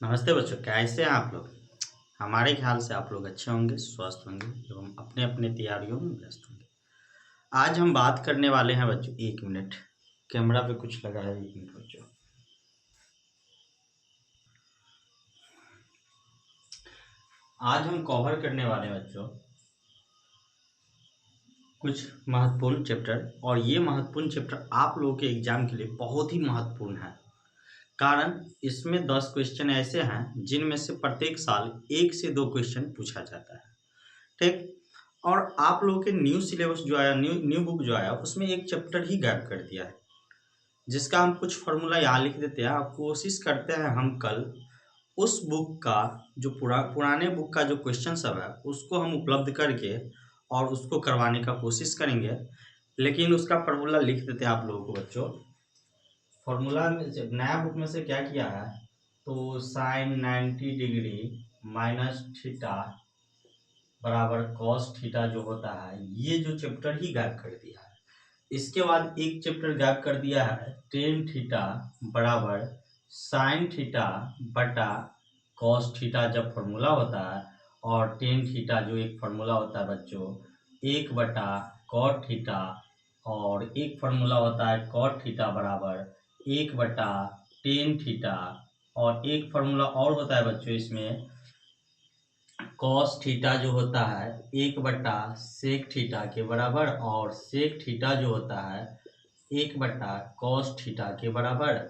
नमस्ते बच्चों, कैसे हैं आप लोग। हमारे ख्याल से आप लोग अच्छे होंगे, स्वस्थ होंगे एवं अपने अपने तैयारियों में व्यस्त होंगे। आज हम बात करने वाले हैं बच्चों, 1 मिनट कैमरा पे कुछ लगा है। 1 मिनट बच्चों, आज हम कवर करने वाले हैं बच्चों कुछ महत्वपूर्ण चैप्टर, और ये महत्वपूर्ण चैप्टर आप लोगों के एग्जाम के लिए बहुत ही महत्वपूर्ण है। कारण इसमें 10 क्वेश्चन ऐसे हैं जिनमें से प्रत्येक साल 1 से 2 क्वेश्चन पूछा जाता है। ठीक। और आप लोगों के न्यू सिलेबस जो आया, न्यू न्यू बुक जो आया, उसमें एक चैप्टर ही गायब कर दिया है, जिसका हम कुछ फॉर्मूला यहाँ लिख देते हैं। आप कोशिश करते हैं हम कल उस बुक का जो पुराने बुक का जो क्वेश्चन सब है उसको हम उपलब्ध करके और उसको करवाने का कोशिश करेंगे। लेकिन उसका फॉर्मूला लिख देते हैं आप लोगों को बच्चों। फॉर्मूला में नया बुक में से क्या किया है, तो साइन 90 डिग्री माइनस थीटा बराबर कॉस थीटा जो होता है, ये जो चैप्टर ही गायब कर दिया है। इसके बाद एक चैप्टर गायब कर दिया है, टेन थीटा बराबर साइन थीटा बटा कॉस थीटा जब फॉर्मूला होता है, और टेन थीटा जो एक फार्मूला होता है बच्चों 1 बटा कॉट थीटा, और एक फार्मूला होता है कॉट थीटा बराबर 1 बटा टेन थीटा, और एक फार्मूला और होता है बच्चों इसमें कॉस थीटा जो होता है 1 बटा सेक थीटा के बराबर, और सेक थीटा जो होता है 1 बटा कॉस थीटा के बराबर,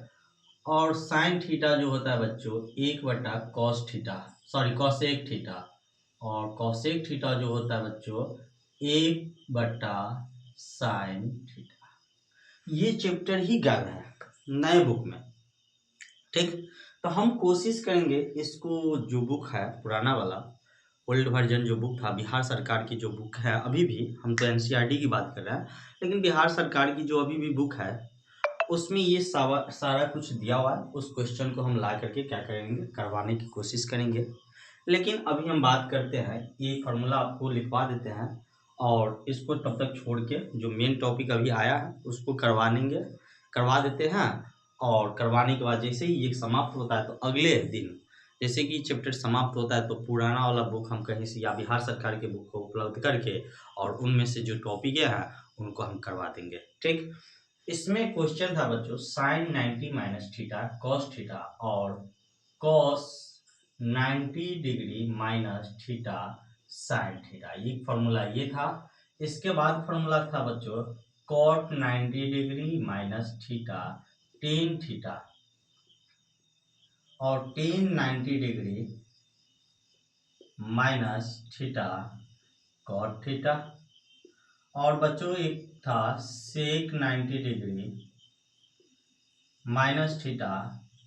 और साइन थीटा जो होता है बच्चों 1 बटा cos theta, sorry cosec theta, और कॉसेक थीटा जो होता है बच्चों 1 बटा साइन थीटा। ये चैप्टर ही गायब है नए बुक में। ठीक। तो हम कोशिश करेंगे इसको, जो बुक है पुराना वाला ओल्ड वर्जन जो बुक था, बिहार सरकार की जो बुक है, अभी भी हम तो एनसीईआरटी की बात कर रहे हैं, लेकिन बिहार सरकार की जो अभी भी बुक है उसमें ये सारा कुछ दिया हुआ है। उस क्वेश्चन को हम ला करके क्या करेंगे, करवाने की कोशिश करेंगे। लेकिन अभी हम बात करते हैं, ये फार्मूला आपको लिखवा देते हैं, और इसको तब तक छोड़ के जो मेन टॉपिक अभी आया है उसको करवा देते हैं। और करवाने के बाद जैसे ही ये समाप्त होता है तो अगले दिन जैसे कि चैप्टर समाप्त होता है तो पुराना वाला बुक हम कहीं से या बिहार सरकार के बुक को उपलब्ध करके और उनमें से जो टॉपिक हैं उनको हम करवा देंगे। ठीक। इसमें क्वेश्चन था बच्चों sin 90 minus theta cos theta और cos 90 degree minus theta sin theta, ये फॉर्मूला ये था। इसके बाद फॉर्मूला था बच्चों cot 90 degree minus theta tan theta, और tan 90 degree minus theta cot theta, और बच्चों एक था sec 90 degree minus theta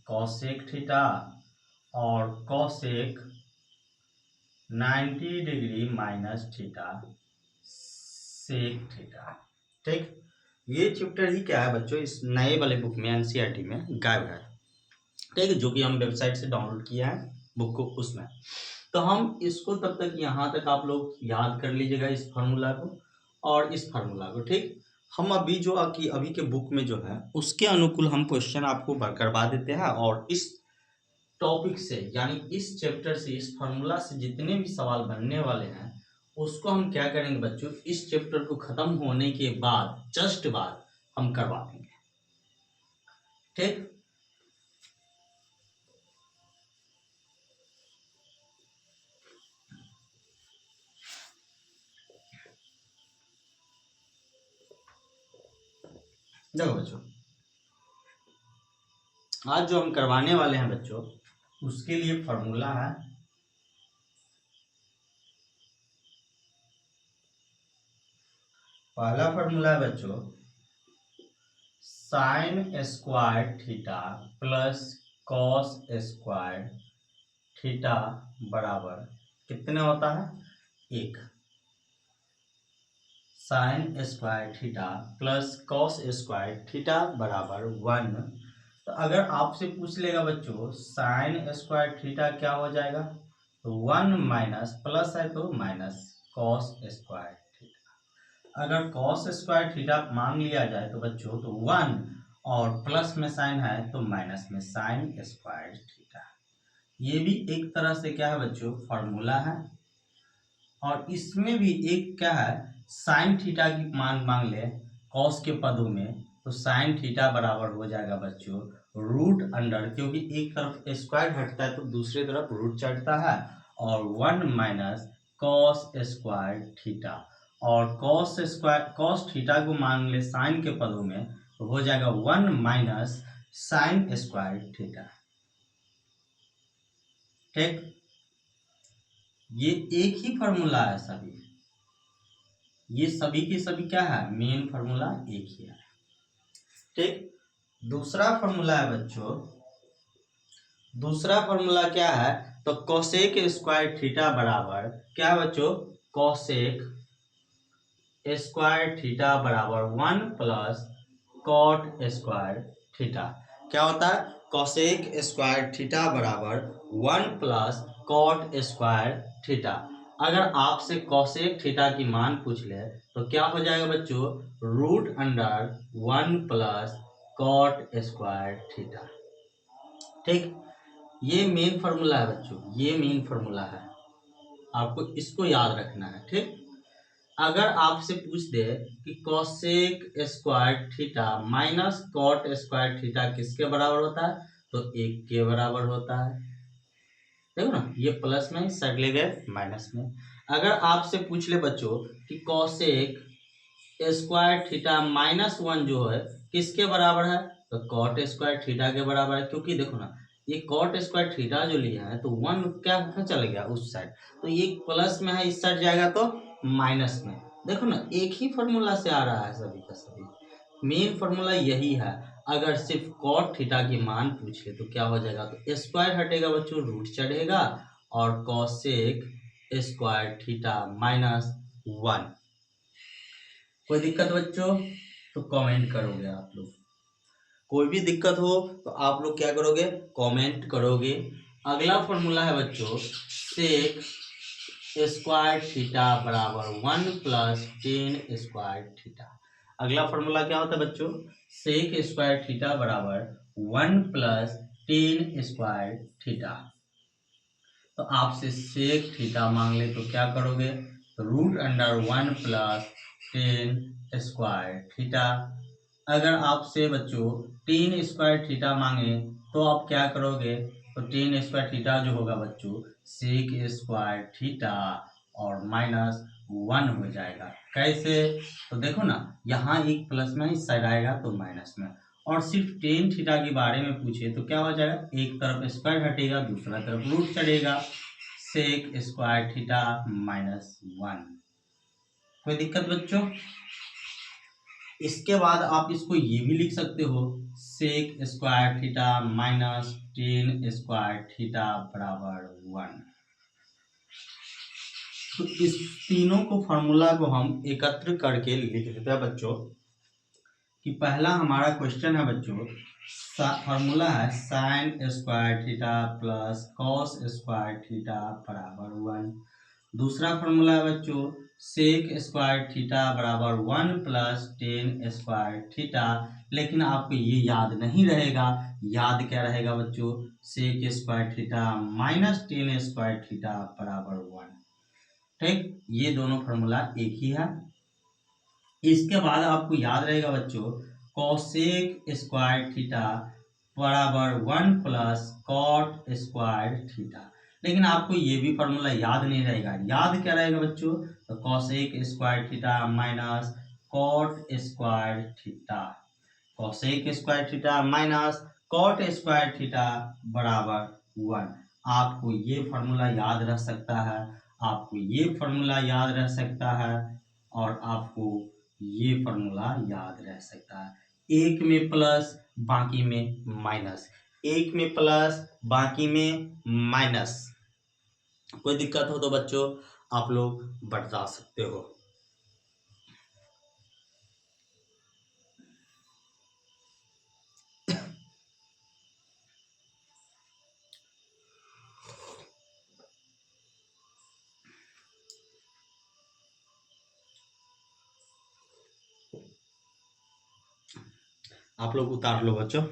cosec theta, और cosec 90 degree minus theta sec theta. ठीक। ये चैप्टर ही क्या है बच्चों, इस नए वाले बुक में एनसीईआरटी में गायब है। ठीक है, जो कि हम वेबसाइट से डाउनलोड किया है बुक को उसमें। तो हम इसको तब तक यहाँ तक आप लोग याद कर लीजिएगा इस फार्मूला को और इस फार्मूला को। ठीक। हम अभी जो अभी के बुक में जो है उसके अनुकूल हम क्वेश्चन आपको करवा देते हैं, और इस टॉपिक से यानी इस चैप्टर से, इस फार्मूला से जितने भी सवाल बनने वाले हैं उसको हम क्या करेंगे बच्चों, इस चैप्टर को खत्म होने के बाद जस्ट बाद हम करवा देंगे। ठीक। देखो बच्चों, आज जो हम करवाने वाले हैं बच्चों उसके लिए फॉर्मूला है पहला फॉर्मूला है बच्चों sign square theta plus cos square theta बराबर कितने होता है 1। Sign square theta plus cos square theta बराबर 1। तो अगर आपसे पूछ लेगा बच्चों साइन स्क्वायर थीटा क्या हो जाएगा, तो 1 माइनस प्लस है तो माइनस कॉस स्क्वायर थीटा। अगर कॉस स्क्वायर थीटा मान लिया जाए तो बच्चों तो 1, और प्लस में साइन है तो माइनस में साइन स्क्वायर थीटा। ये भी एक तरह से क्या है बच्चों, फॉर्मूला है। और इसमें भी एक क्या है, साइन थीटा की मान मांग ले कॉस के पदों में, तो साइन थीटा बराबर हो जाएगा बच्चों रूट अंडर, क्योंकि एक तरफ स्क्वायर हटता है तो दूसरी तरफ रूट चढ़ता है, और 1 माइनस कॉस स्क्वायर थीटा। और कॉस थीटा को मान ले साइन के पदों में, तो हो जाएगा 1 माइनस साइन स्क्वायर थीटा। ठीक, ये एक ही फॉर्मूला है सभी, ये सभी के सभी क्या है, मेन फॉर्मूला एक ही है। ठीक, दूसरा फॉर्मूला है बच्चों, दूसरा फॉर्मूला क्या है, तो कोसेक स्क्वायर थीटा बराबर क्या है बच्चों, कोसेक स्क्वायर थीटा बराबर 1 प्लस कॉट स्क्वायर थीटा। क्या होता है, कोसेक स्क्वायर थीटा बराबर 1 प्लस कॉट स्क्वायर थीटा। अगर आपसे कोसेक थीटा की मान पूछ ले तो क्या हो जाएगा बच्चों, root under 1 plus cot square theta. ठीक, ये मेन फॉर्मूला है बच्चों, ये मेन फॉर्मूला है, आपको इसको याद रखना है। ठीक, अगर आपसे पूछ दे कि cosec square theta minus cot square theta किसके बराबर होता है, तो 1 के बराबर होता है। देखो ना, ये प्लस में साइड ले गए माइनस में। अगर आपसे पूछ ले बच्चों कि कोसेक स्क्वायर थीटा माइनस 1 जो है किसके बराबर है, तो कॉट स्क्वायर थीटा के बराबर है। क्योंकि देखो ना, ये कॉट स्क्वायर थीटा जो लिया है तो 1 क्या है, चल गया उस साइड, तो ये प्लस में है, इस साइड जाएगा तो माइनस में। देखो ना, एक ही फॉर्मूला से आ रहा है सभी का सभी, मेन फॉर्मूला यही है। अगर सिर्फ कॉट थीटा की मान पूछ ले तो क्या हो जाएगा, तो स्क्वायर हटेगा बच्चों, रूट चढ़ेगा, और कॉसेक स्क्वायर थीटा माइनस 1। कोई दिक्कत बच्चों, तो कमेंट करोगे आप लोग, कोई भी दिक्कत हो तो आप लोग क्या करोगे, कमेंट करोगे। अगला फॉर्मूला है बच्चों, सेक स्क्वायर थीटा बराबर 1 प्लस टेन स्क्वायर थीटा। अगला फॉर्मूला क्या होता है बच्चों, सेक स्क्वायर थीटा बराबर 1 प्लस टेन स्क्वायर थीटा। तो आपसे सेक थीटा मांग ले तो क्या करोगे, तो root under 1 plus tan square theta. अगर आपसे बच्चों टेन स्क्वायर थीटा मांगे तो आप क्या करोगे, तो टेन स्क्वायर थीटा जो होगा बच्चों सेक स्क्वायर थीटा और माइनस 1 हो जाएगा। कैसे, तो देखो ना, यहाँ एक प्लस में इस साइड आएगा तो माइनस में, और सिर्फ टेन थीटा के बारे में पूछे तो क्या हो जाएगा, एक तरफ स्क्वायर हटेगा दूसरा तरफ रूट चढ़ेगा, सेक स्क्वायर थीटा माइनस 1। कोई दिक्कत बच्चों, इसके बाद आप इसको ये भी लिख सकते हो, sec square theta minus tan square theta बराबर 1। तो इस तीनों को फॉर्मूला को हम एकत्र करके लिख देते हैं बच्चों, कि पहला हमारा क्वेश्चन है बच्चों, फॉर्मूला है sign square theta plus cos square theta बराबर 1। दूसरा फॉर्मूला है बच्चों, सेक स्क्वायर थीटा बराबर 1 प्लस टेन स्क्वायर थीटा। लेकिन आपको ये याद नहीं रहेगा, याद क्या रहेगा बच्चों, sec square theta minus tan square theta बराबर 1। ठीक, ये दोनों फॉर्मूला एक ही है। इसके बाद आपको याद रहेगा बच्चों, कोसेक स्क्वायर थीटा बराबर 1 प्लस कॉट स्क्वायर थीटा। लेकिन आपको ये भी फॉर्मूला याद नहीं रहेगा, याद क्या रहेगा बच्चों, तो cosec square theta minus cot square theta. Cosec square theta minus cot square theta बराबर 1। आपको ये फॉर्मूला याद रह सकता है, आपको ये फॉर्मूला याद रह सकता है, और आपको ये फॉर्मूला याद रह सकता है। एक में प्लस बाकी में माइनस, एक में प्लस बाकी में माइनस। कोई दिक्कत हो तो बच्चों आप लोग बता सकते हो। आप लोग उतार लो बच्चों।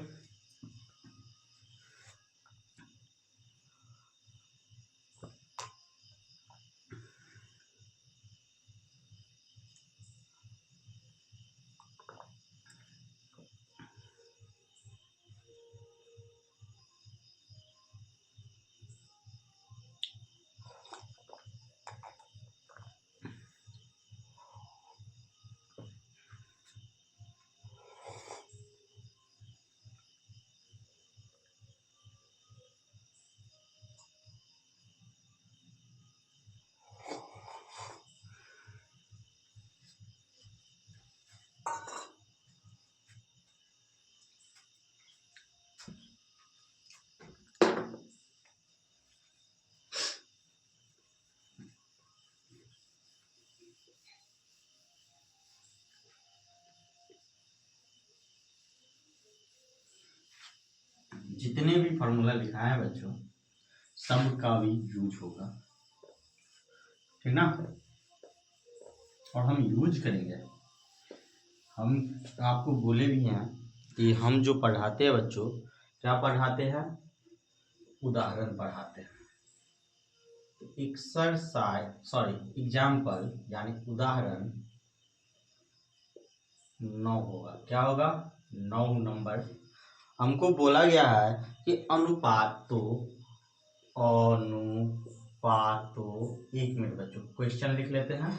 जितने भी फॉर्मूला लिखा है बच्चों सब का भी यूज होगा, ठीक ना। और हम यूज करेंगे, हम आपको बोले भी हैं कि हम जो पढ़ाते हैं बच्चों, क्या पढ़ाते हैं, उदाहरण पढ़ाते हैं। तो एक्सरसाइज एग्जाम्पल यानी उदाहरण 9 होगा। क्या होगा, 9 नंबर। हमको बोला गया है कि अनुपातों, एक मिनट बच्चों क्वेश्चन लिख लेते हैं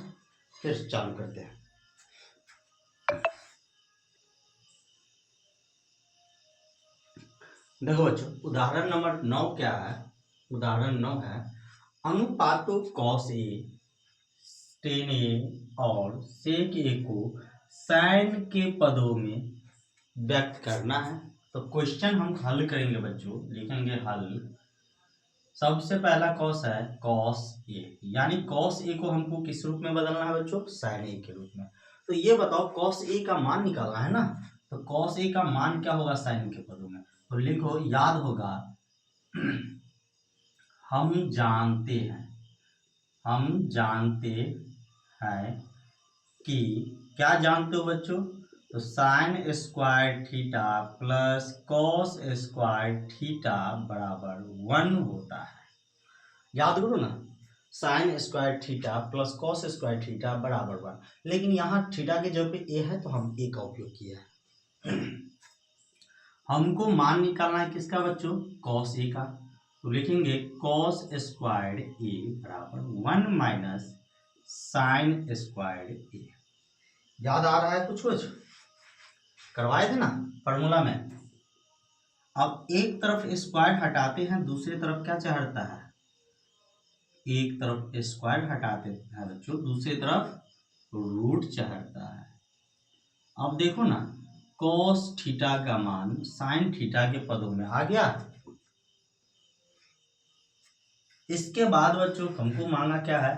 फिर चालू करते हैं। देखो बच्चों उदाहरण नंबर 9 क्या है, उदाहरण 9 है अनुपातों cos A, tan A और sec A को sin के पदों में व्यक्त करना है। तो क्वेश्चन हम हल करेंगे बच्चों, लिखेंगे हल। सबसे पहला कॉस है cos A, यानी cos A को हमको किस रूप में बदलना है बच्चों, sin A के रूप में। तो ये बताओ cos A का मान निकालना है ना, तो cos A का मान क्या होगा sin के पदों में। तो लिखो, याद होगा हम जानते हैं कि, क्या जानते हो बच्चों, तो sign square theta plus cos square theta बराबर 1 होता है। याद करो ना, sign square theta plus cos square theta बराबर 1। लेकिन यहाँ थीटा के जगह पे ए है तो हम ए का उपयोग किया है। हमको मान निकालना है किसका बच्चों, कॉस ए का। तो लिखेंगे कॉस स्क्वायर ए बराबर 1 माइनस साइन स्क्वायर ए। याद आ रहा है कुछ करवाए थे ना फॉर्मूला में। अब एक तरफ स्क्वायर हटाते हैं, दूसरी तरफ क्या चढ़ता है, एक तरफ स्क्वायर हटाते हैं बच्चों, दूसरी तरफ रूट चढ़ता है। अब देखो ना, cos थीटा का मान sin थीटा के पदों में आ गया। इसके बाद बच्चों हमको मांगा क्या है,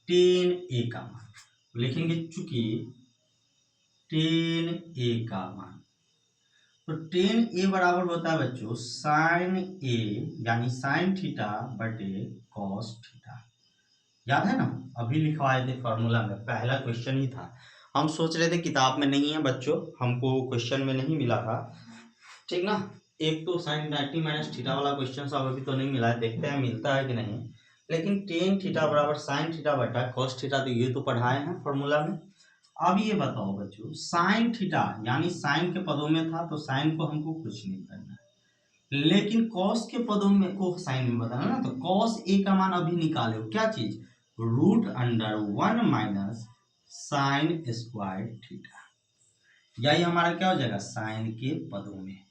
tan A का मान। लिखेंगे चूंकि tan A का मान, तो tan A बराबर होता है बच्चों sin A यानी sin थीटा बटे cos थीटा। याद है ना, अभी लिखवाए थे फॉर्मूला में, पहला क्वेश्चन ही था। हम सोच रहे थे किताब में नहीं है बच्चों, हमको क्वेश्चन में नहीं मिला था, ठीक ना। एक तो साइन 90 माइनस थीटा वाला क्वेश्चन सब अभी तो नहीं मिला है, देखते हैं मिलता है कि नहीं। लेकिन टेन थीटा बराबर साइन थीटा बटा कॉस थीटा, तो ये तो पढ़ाए हैं फॉर्मूला में। अब ये बताओ बच्चों, साइन थीटा यानी साइन के पदों में था तो साइन को हमको कुछ नहीं करना है, लेकिन कॉस के पदों में को साइन में बताना ना। तो कॉस ए का मान अभी निकाले, क्या चीज, root under 1 minus sign square theta, यही हमारा क्या हो जाएगा, साइन के पदों में।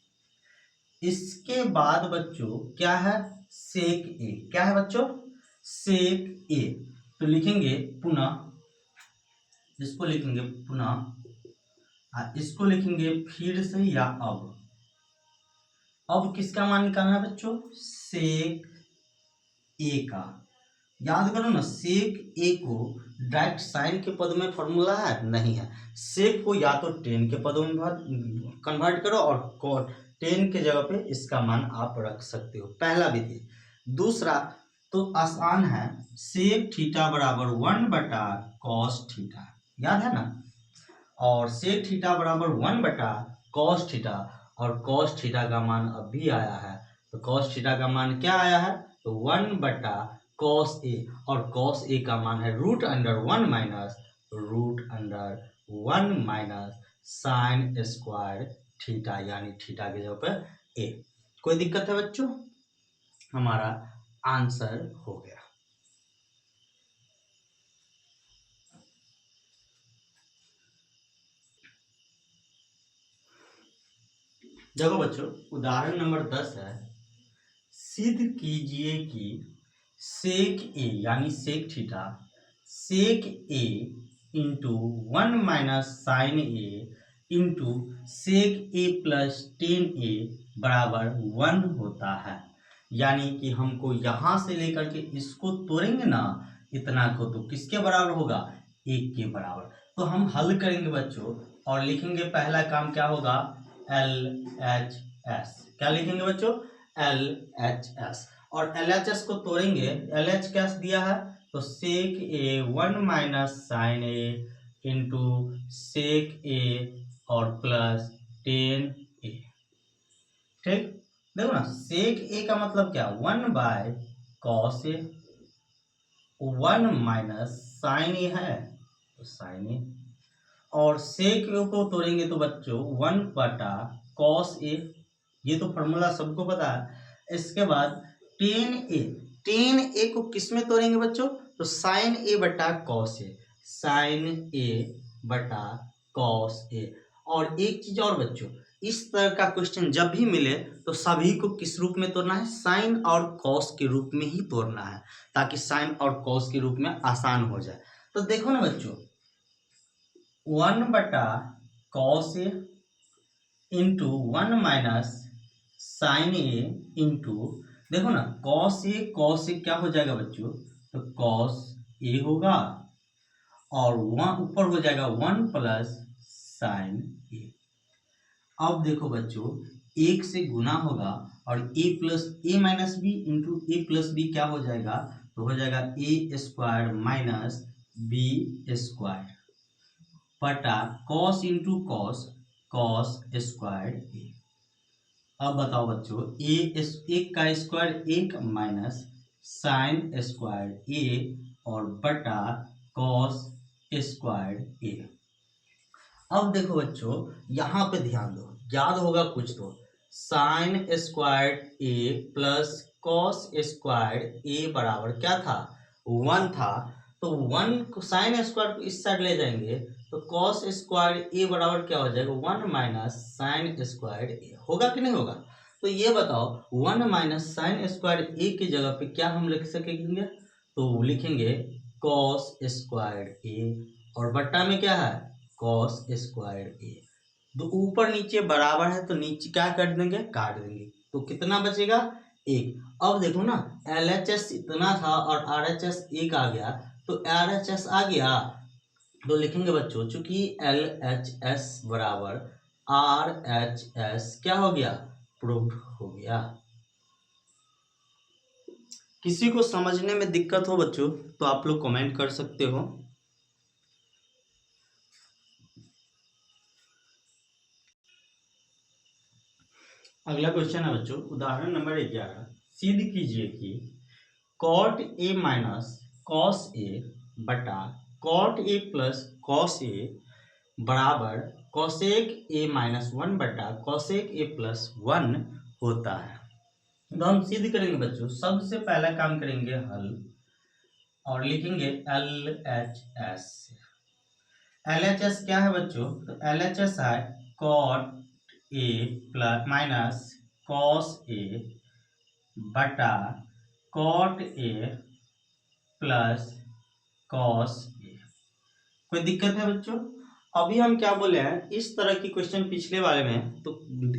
इसके बाद बच्चों क्या है, सेक ए। क्या है बच्चों, सेक ए। तो लिखेंगे पुनः, इसको लिखेंगे पुनः, इसको लिखेंगे फिर से या अब किसका मान निकालना है बच्चों, सेक ए का। याद करो ना, सेक ए को डायरेक्ट साइन के पद में फॉर्मूला है नहीं है, सेक को या तो टेन के पदों में कन्वर्ट करो और टेन के जगह पे इसका मान आप रख सकते हो, पहला विधि। दूसरा तो आसान है, सेक थीटा बराबर 1 बटा कॉस थीटा, याद है ना। और सेक थीटा बराबर 1 बटा कॉस थीटा, और कॉस थीटा का मान अभी आया है, तो कॉस थीटा का मान क्या आया है, तो 1 बटा कॉस ए, और कॉस ए का मान है root under 1 minus sign square theta, यानी थीटा के जगह पर ए। कोई दिक्कत है बच्चों, हमारा आंसर हो गया। देखो बच्चों उदाहरण नंबर 10 है, सिद्ध कीजिए कि सेक ए यानी सेक थीटा सेक ए इंटू 1 माइनस साइन ए इंटू सेक ए प्लस टेन ए बराबर 1 होता है। यानी कि हमको यहाँ से लेकर के इसको तोड़ेंगे ना, इतना को, तो किसके बराबर होगा, 1 के बराबर। तो हम हल करेंगे बच्चों और लिखेंगे, पहला काम क्या होगा, LHS। क्या लिखेंगे बच्चों, एल एच एस, और एल एच एस को तोड़ेंगे, एल एच क्या दिया है तो सेक ए 1 माइनस साइन ए इंटू सेक ए और प्लस 10 ए। ठीक, देखो ना सेक ए का मतलब क्या 1 by cos A, 1 minus sin A है तो साइन ए, और सेक ए को तोड़ेंगे तो बच्चों 1 बटा कॉस ए, ये तो फॉर्मूला सबको पता है। इसके बाद 10 ए, 10 ए को किस में तोड़ेंगे बच्चों तो साइन ए बटा कॉस ए, साइन ए बटा कॉस ए। और एक चीज और बच्चों, इस तरह का क्वेश्चन जब भी मिले तो सभी को किस रूप में तोड़ना है, साइन और कॉस के रूप में ही तोड़ना है, ताकि साइन और कॉस के रूप में आसान हो जाए। तो देखो ना बच्चों 1 बटा cos A into 1 minus sin A into, देखो ना कॉस ए क्या हो जाएगा बच्चों तो कॉस ए होगा, और वहाँ ऊपर हो जाएगा 1 प्लस साइन ए। अब देखो बच्चों एक से गुना होगा और A plus A minus B into A plus B क्या हो जाएगा तो हो जाएगा A square minus B square बटा cos into cos, cos square A. अब बताओ बच्चों एक का square 1 minus sign square A और बटा कॉस स्क्वायर ए। अब देखो बच्चों यहाँ पे ध्यान दो, याद होगा कुछ तो, साइन स्क्वायर ए प्लस कॉस स्क्वायर ए बराबर क्या था 1 था, तो 1 को साइन स्क्वायर को इस साइड ले जाएंगे तो कॉस स्क्वायर ए बराबर क्या हो जाएगा 1 माइनस साइन स्क्वायर ए, होगा कि नहीं होगा। तो ये बताओ 1 माइनस साइन स्क्वायर ए की जगह पे क्या हम लिख सकेंगे तो लिखेंगे कॉस स्क्वायर ए, और बट्टा में क्या है कॉस स्क्वायर ए। तो ऊपर नीचे बराबर है तो नीचे क्या कर देंगे काट देंगे, तो कितना बचेगा 1। अब देखो ना LHS इतना था और RHS 1 आ गया, तो RHS आ गया तो लिखेंगे बच्चों चूंकि LHS बराबर RHS क्या हो गया प्रूव्ड हो गया। किसी को समझने में दिक्कत हो बच्चों तो आप लोग कमेंट कर सकते हो। अगला क्वेश्चन है बच्चों उदाहरण नंबर 11, सिद्ध कीजिए कि cot A minus cos A बटा कॉट ए प्लस कॉस ए बराबर कॉसेक ए माइनस 1 बटा कॉसेक ए प्लस 1 होता है। तो हम सिद्ध करेंगे बच्चों, सबसे पहला काम करेंगे हल और लिखेंगे LHS। LHS क्या है बच्चों तो LHS है cot A plus minus cos A बटा cot A plus cos A. कोई दिक्कत है बच्चों। अभी हम क्या बोले हैं इस तरह की क्वेश्चन पिछले वाले में तो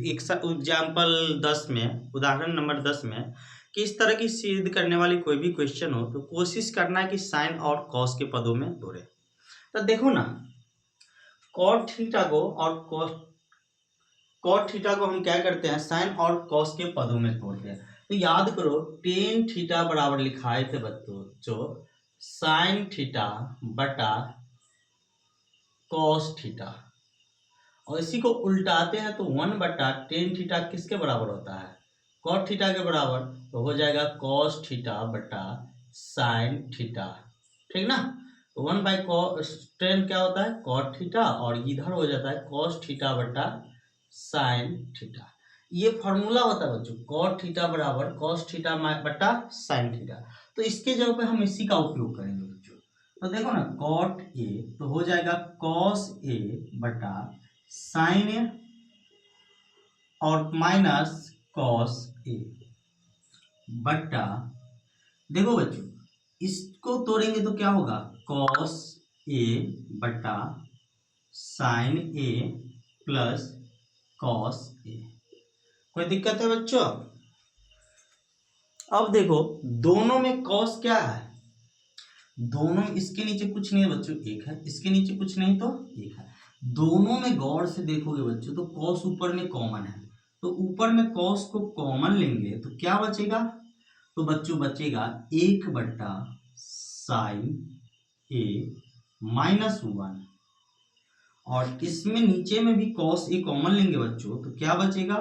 एग्जाम्पल 10 में उदाहरण नंबर 10 में कि इस तरह की सिद्ध करने वाली कोई भी क्वेश्चन हो तो कोशिश करना है कि साइन और कॉस के पदों में तोड़े। तो देखो ना कॉट थीटा को और कॉट थीटा को हम क्या करते हैं साइन और कॉस के पदों में तोड़ते हैं। तो याद करो टेन थीटा बराबर लिखाए थे बच्चों जो साइन थीटा बटा कॉस थीटा, और इसी को उल्टाते हैं तो 1 बटा टेन थीटा किसके बराबर होता है कॉट थीटा के बराबर, तो हो जाएगा कॉस थीटा बटा साइन थीटा। ठीक ना, तो 1 बाई टेन क्या होता है कॉट थीटा और इधर हो जाता है कॉस थीटा बटा साइन थीटा। ये फॉर्मूला होता है बच्चों कॉट थीटा बराबर कॉस थीटा बटा साइन थीटा, तो इसके जगह पे हम इसी का उपयोग करेंगे बच्चों। तो देखो ना कॉट ए तो हो जाएगा कॉस ए बटा साइन ए और माइनस कॉस ए बटा, देखो बच्चों इसको तोड़ेंगे तो क्या होगा कॉस ए बटा sign A plus cos A. कोई दिक्कत है बच्चों। अब देखो दोनों में कॉस क्या है, दोनों इसके नीचे कुछ नहीं है बच्चों एक है, इसके नीचे कुछ नहीं तो एक है। दोनों में गौर से देखोगे बच्चों तो कॉस ऊपर में कॉमन है, तो तो ऊपर में कॉस को कॉमन लेंगे तो क्या बचेगा, तो बच्चों बचेगा 1/sin a -1। और इसमें नीचे में भी कॉस ए कॉमन लेंगे बच्चों तो क्या बचेगा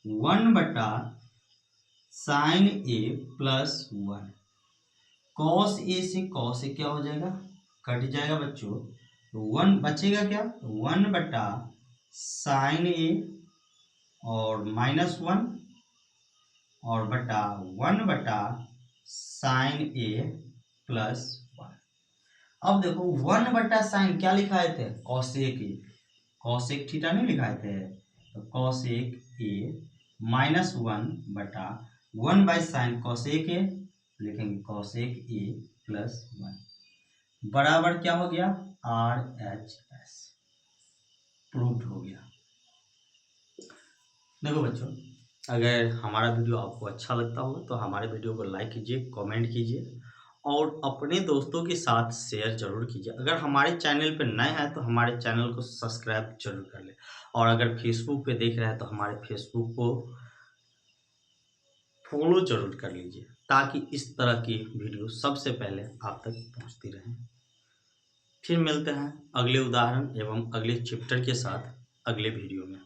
1/sin a +1। कॉस ए से कॉस ए क्या हो जाएगा, कट जाएगा बच्चों, तो 1 बचेगा क्या 1/sin a और -1 और बटा 1/sin a +1। अब देखो 1/sin क्या लिखाए थे, cosec a, cosec थीटा नहीं लिखाए थे, तो cosec a -1/1/sin cosec a लिखेंगे cosec a +1 बराबर क्या हो गया RHS, प्रूव्ड हो गया। देखो बच्चों, अगर हमारा वीडियो आपको अच्छा लगता हो तो हमारे वीडियो को लाइक कीजिए, कमेंट कीजिए और अपने दोस्तों के साथ शेयर जरूर कीजिए। अगर हमारे चैनल पर नए हैं तो हमारे चैनल को सब्सक्राइब जरूर कर ले, और अगर फेसबुक पे देख रहे हैं तो हमारे फेसबुक को फॉलो जरूर कर लीजिए, ताकि इस तरह की वीडियो सबसे पहले आप तक पहुंचती रहे। फिर मिलते हैं अगले उदाहरण एवं अगले चैप्टर के साथ अगले वीडियो में।